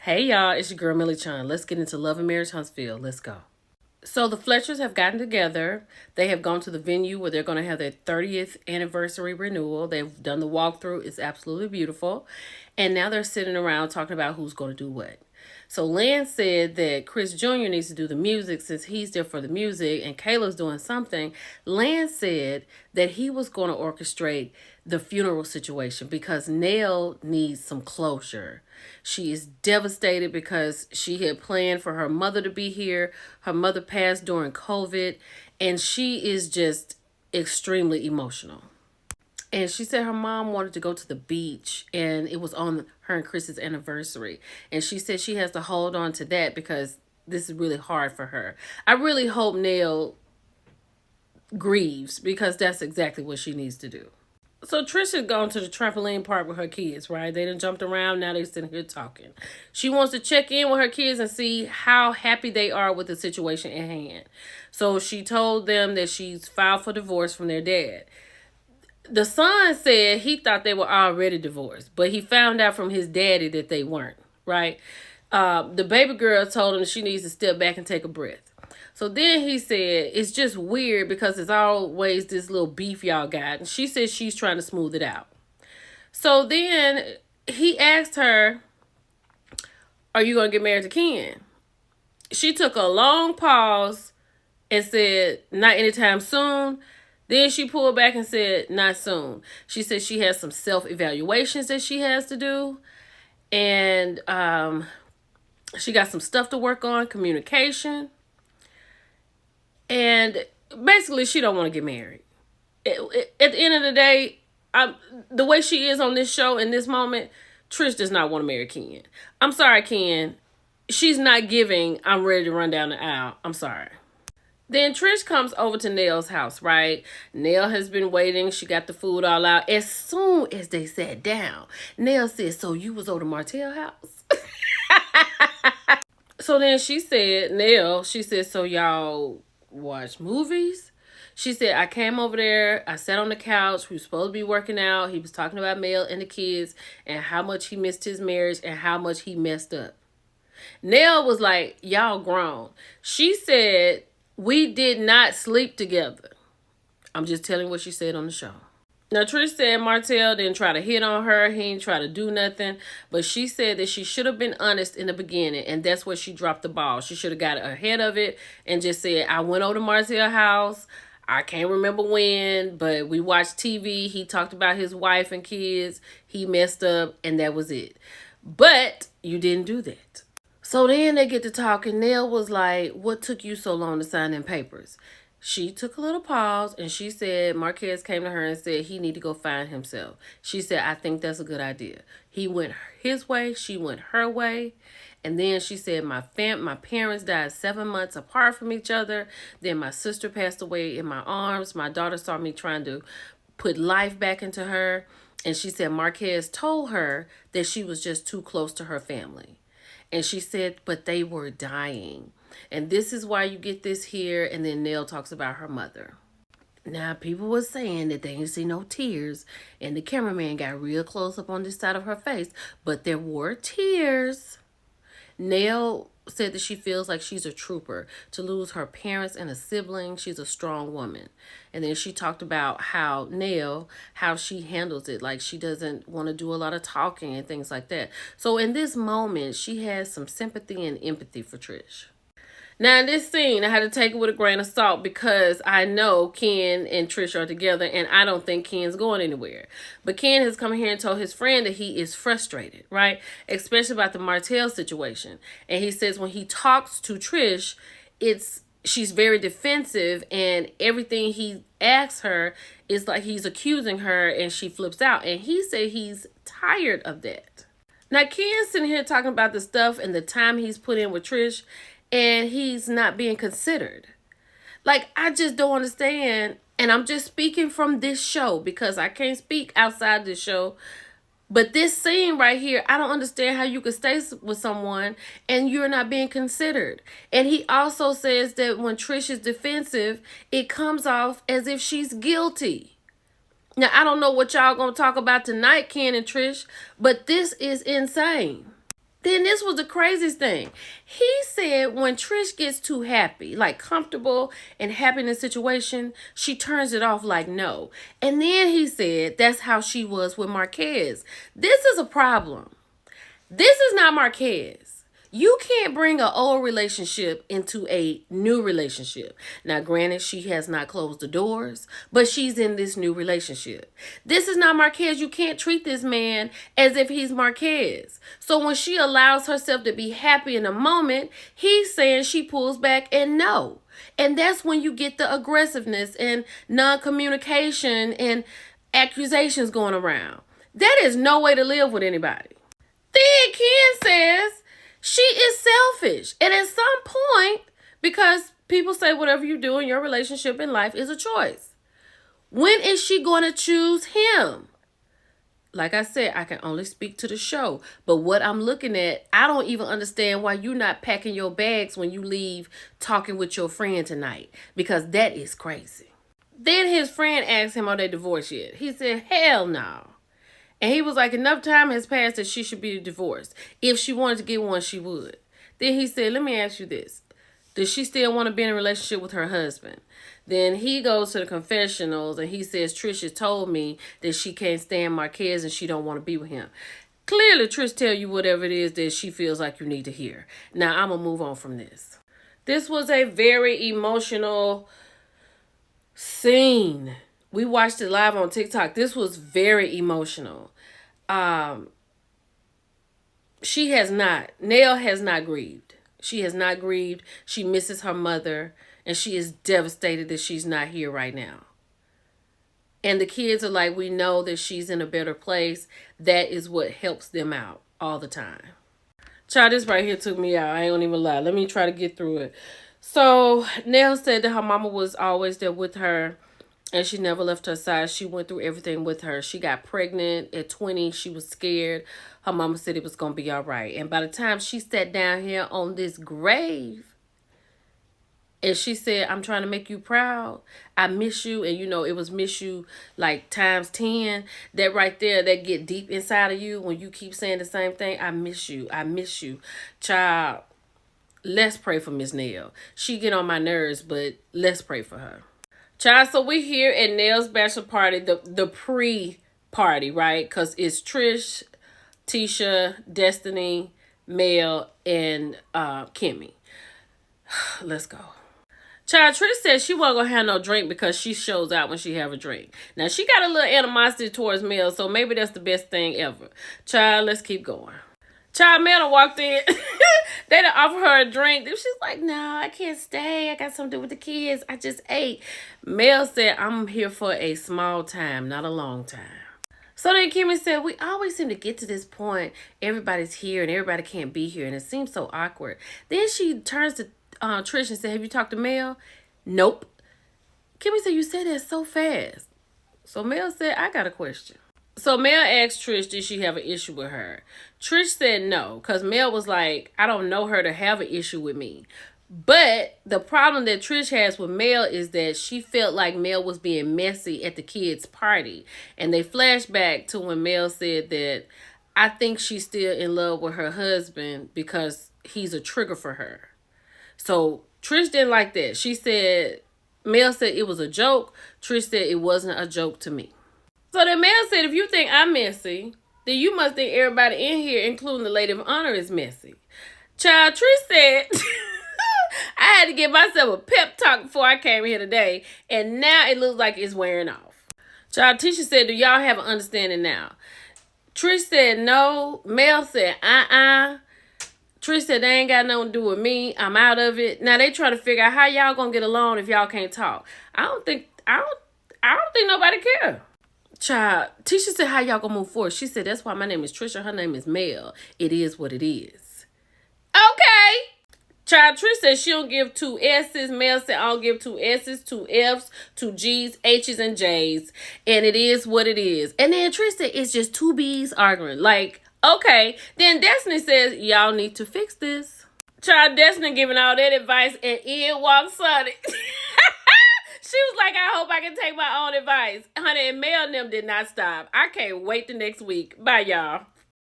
Hey y'all, it's your girl Millie Chun. Let's get into Love and Marriage Huntsville. Let's go. So the Fletchers have gotten together. They have gone to the venue where they're going to have their 30th anniversary renewal. They've done the walkthrough. It's absolutely beautiful. And now they're sitting around talking about who's going to do what. So Lance said that Chris Jr. needs to do the music since he's there for the music and Kayla's doing something. Lance said that he was going to orchestrate the funeral situation because Nell needs some closure. She is devastated because she had planned for her mother to be here. Her mother passed during COVID, and she is just extremely emotional. And she said her mom wanted to go to the beach, and it was on her and Chris's anniversary. And she said she has to hold on to that because this is really hard for her. I really hope Nell grieves because that's exactly what she needs to do. So Trisha's gone to the trampoline park with her kids, right? They done jumped around. Now they sitting here talking. She wants to check in with her kids and see how happy they are with the situation at hand. So she told them that she's filed for divorce from their dad. The son said he thought they were already divorced, but he found out from his daddy that they weren't, right? The baby girl told him she needs to step back and take a breath. So then he said, it's just weird because it's always this little beef y'all got. And she said she's trying to smooth it out. So then he asked her, are you going to get married to Ken? She took a long pause and said, not anytime soon. Then she pulled back and said, not soon. She said she has some self-evaluations that she has to do. And she got some stuff to work on, communication. And basically, she don't want to get married. At the end of the day, the way she is on this show in this moment, Trish does not want to marry Ken. I'm sorry, Ken. She's not giving, I'm ready to run down the aisle. I'm sorry. Then Trish comes over to Nell's house, right? Nell has been waiting. She got the food all out. As soon as they sat down, Nell said, so you was over to Martell's house? So then she said, so y'all watch movies? She said, I came over there. I sat on the couch. We were supposed to be working out. He was talking about Mel and the kids and how much he missed his marriage and how much he messed up. Nell was like, y'all grown. She said, we did not sleep together. I'm just telling what she said on the show. Now, Trish said Martell didn't try to hit on her. He didn't try to do nothing. But she said that she should have been honest in the beginning. And that's where she dropped the ball. She should have got ahead of it and just said, I went over to Martell's house. I can't remember when, but we watched TV. He talked about his wife and kids. He messed up, and that was it. But you didn't do that. So then they get to talking. Nell was like, what took you so long to sign in papers? She took a little pause and she said Marquez came to her and said he need to go find himself. She said, I think that's a good idea. He went his way. She went her way. And then she said, my parents died 7 months apart from each other. Then my sister passed away in my arms. My daughter saw me trying to put life back into her. And she said Marquez told her that she was just too close to her family. And she said, but they were dying. And this is why you get this here. And then Nell talks about her mother. Now, people were saying that they didn't see no tears. And the cameraman got real close up on this side of her face. But there were tears. Nell said that she feels like she's a trooper to lose her parents and a sibling. She's a strong woman. And then she talked about how she handles it. Like she doesn't want to do a lot of talking and things like that. So in this moment, she has some sympathy and empathy for Trish. Now, in this scene, I had to take it with a grain of salt because I know Ken and Trish are together and I don't think Ken's going anywhere. But Ken has come here and told his friend that he is frustrated, right? Especially about the Martell situation. And he says when he talks to Trish, she's very defensive and everything he asks her is like he's accusing her and she flips out. And he said he's tired of that. Now, Ken's sitting here talking about the stuff and the time he's put in with Trish. And he's not being considered. Like, I just don't understand. And I'm just speaking from this show because I can't speak outside this show. But this scene right here, I don't understand how you could stay with someone and you're not being considered. And he also says that when Trish is defensive, it comes off as if she's guilty. Now, I don't know what y'all going to talk about tonight, Ken and Trish, but this is insane. Then this was the craziest thing. He said when Trish gets too happy, like comfortable and happy in a situation, she turns it off like no. And then he said that's how she was with Marquez. This is a problem. This is not Marquez. You can't bring an old relationship into a new relationship. Now, granted, she has not closed the doors, but she's in this new relationship. This is not Marquez. You can't treat this man as if he's Marquez. So when she allows herself to be happy in a moment, he's saying she pulls back and no. And that's when you get the aggressiveness and non-communication and accusations going around. That is no way to live with anybody. Then Ken says she is selfish. And at some point, because people say whatever you do in your relationship in life is a choice. When is she going to choose him? Like I said, I can only speak to the show. But what I'm looking at, I don't even understand why you're not packing your bags when you leave talking with your friend tonight. Because that is crazy. Then his friend asked him, are they divorced yet? He said, hell no. And he was like, enough time has passed that she should be divorced. If she wanted to get one, she would. Then he said, let me ask you this. Does she still want to be in a relationship with her husband? Then he goes to the confessionals and he says, Trish has told me that she can't stand Marquez and she don't want to be with him. Clearly, Trish tell you whatever it is that she feels like you need to hear. Now, I'm going to move on from this. This was a very emotional scene. We watched it live on TikTok. This was very emotional. Nell has not grieved. She has not grieved. She misses her mother. And she is devastated that she's not here right now. And the kids are like, we know that she's in a better place. That is what helps them out all the time. Child, this right here took me out. I ain't gonna even lie. Let me try to get through it. So, Nell said that her mama was always there with her. And she never left her side. She went through everything with her. She got pregnant at 20. She was scared. Her mama said it was going to be all right. And by the time she sat down here on this grave, and she said, I'm trying to make you proud. I miss you. And, it was miss you like times 10. That right there, that get deep inside of you when you keep saying the same thing. I miss you. I miss you. Child, let's pray for Miss Nell. She get on my nerves, but let's pray for her. Child, so we here at Nell's bachelor party, the pre-party, right? Because it's Trish, Tisha, Destiny, Mel, and Kimmy. Let's go. Child, Trish said she wasn't going to have no drink because she shows out when she have a drink. Now, she got a little animosity towards Mel, so maybe that's the best thing ever. Child, let's keep going. Child, Mel walked in. They done offered her a drink. She's like, no, I can't stay. I got something to do with the kids. I just ate. Mel said, I'm here for a small time, not a long time. So then Kimmy said, we always seem to get to this point. Everybody's here and everybody can't be here. And it seems so awkward. Then she turns to Trish and said, have you talked to Mel? Nope. Kimmy said, you said that so fast. So Mel said, I got a question. So Mel asked Trish, did she have an issue with her? Trish said no, because Mel was like, I don't know her to have an issue with me. But the problem that Trish has with Mel is that she felt like Mel was being messy at the kids' party. And they flashed back to when Mel said that, I think she's still in love with her husband because he's a trigger for her. So Trish didn't like that. She said, Mel said it was a joke. Trish said it wasn't a joke to me. So the Mel said, if you think I'm messy, then you must think everybody in here, including the lady of honor, is messy. Child, Trish said, I had to give myself a pep talk before I came here today, and now it looks like it's wearing off. Child, Tisha said, do y'all have an understanding now? Trish said no. Mel said, Trish said, they ain't got nothing to do with me. I'm out of it. Now they try to figure out how y'all gonna get along if y'all can't talk. I don't think nobody care. Child, Tisha said, how y'all gonna move forward? She said, that's why my name is Trisha. Her name is Mel. It is what it is. Okay. Child, Trish said she don't give 2 S's. Mel said, I don't give 2 S's, 2 F's, 2 G's, H's, and J's. And it is what it is. And then Trish said, it's just 2 B's arguing. Like, okay. Then Destiny says, y'all need to fix this. Child, Destiny giving all that advice, and in walks Sunni. She was like, I hope I can take my own advice. Honey, and Mel and them did not stop. I can't wait the next week. Bye, y'all.